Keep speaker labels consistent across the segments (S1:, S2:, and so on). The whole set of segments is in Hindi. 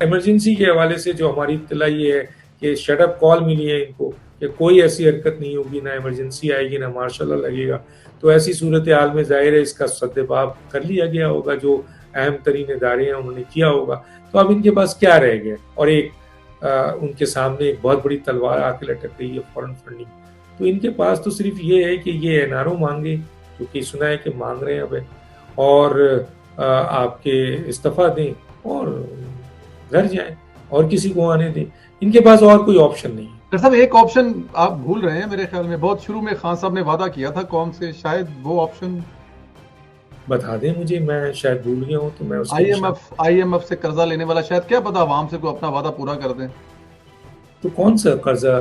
S1: इमरजेंसी के हवाले से जो हमारी इत्तला ये है कि शटअप कॉल मिली है इनको कि कोई ऐसी हरकत नहीं होगी, ना इमरजेंसी आएगी, ना मार्शल लॉ लगेगा। तो ऐसी सूरत हाल में ज़ाहिर है इसका सद्देबाब कर लिया गया होगा, जो अहम तरीन इदारे हैं उन्होंने किया होगा। तो अब इनके पास क्या रह गया? और उनके सामने एक बहुत बड़ी तलवार आके लटक रही है, फॉरेन फंडिंग। तो इनके पास तो सिर्फ ये है कि ये एनआरओ मांगे, क्योंकि सुना है कि मांग रहे हैं अब, और आपके इस्तीफा दें और घर जाएं और किसी को आने दें। इनके पास और कोई ऑप्शन नहीं है।
S2: डॉक्टर साहब, एक ऑप्शन आप भूल रहे हैं मेरे ख्याल में। बहुत शुरू में खान साहब ने वादा किया था कौम से, शायद वो ऑप्शन
S1: बता दें मुझे, मैं शायद भूल गया हूँ। तो मैं उसको
S2: आईएमएफ से कर्जा लेने वाला, शायद क्या पता अवाम से कोई अपना वादा पूरा कर दें।
S1: तो कौन सा कर्जा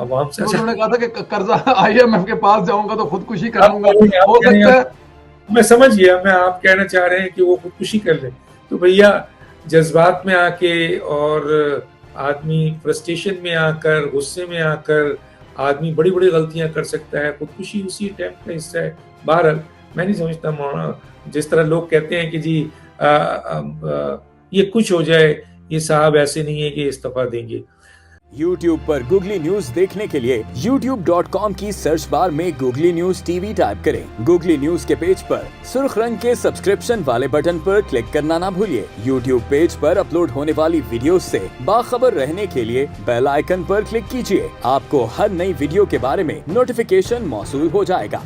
S1: अवाम से?
S2: उन्होंने कहा था कि कर्जा आईएमएफ के पास जाऊंगा तो खुदकुशी कर लूंगा।
S1: हो सकता है, मैं समझ गया, मैं आप कहना चाह रहे हैं कि वो खुदकुशी कर ले। तो भैया, जज्बात में आके और आदमी फ्रस्ट्रेशन में आकर, गुस्से में आकर आदमी बड़ी बड़ी गलतियां कर सकता है। खुदकुशी उसी अटेम्प्ट का हिस्सा है। बहरहाल मैं नहीं समझता, जिस तरह लोग कहते हैं कि जी ये कुछ हो जाए, ये साहब ऐसे नहीं है कि इस्तीफा देंगे।
S3: YouTube पर गूगली न्यूज देखने के लिए youtube.com की सर्च बार में गूगली न्यूज टीवी टाइप करें। गूगली न्यूज के पेज पर सुर्ख रंग के सब्सक्रिप्शन वाले बटन पर क्लिक करना ना भूलिए। YouTube पेज पर अपलोड होने वाली वीडियो से बाखबर रहने के लिए बेल आइकन पर क्लिक कीजिए। आपको हर नई वीडियो के बारे में नोटिफिकेशन मौसूल हो जाएगा।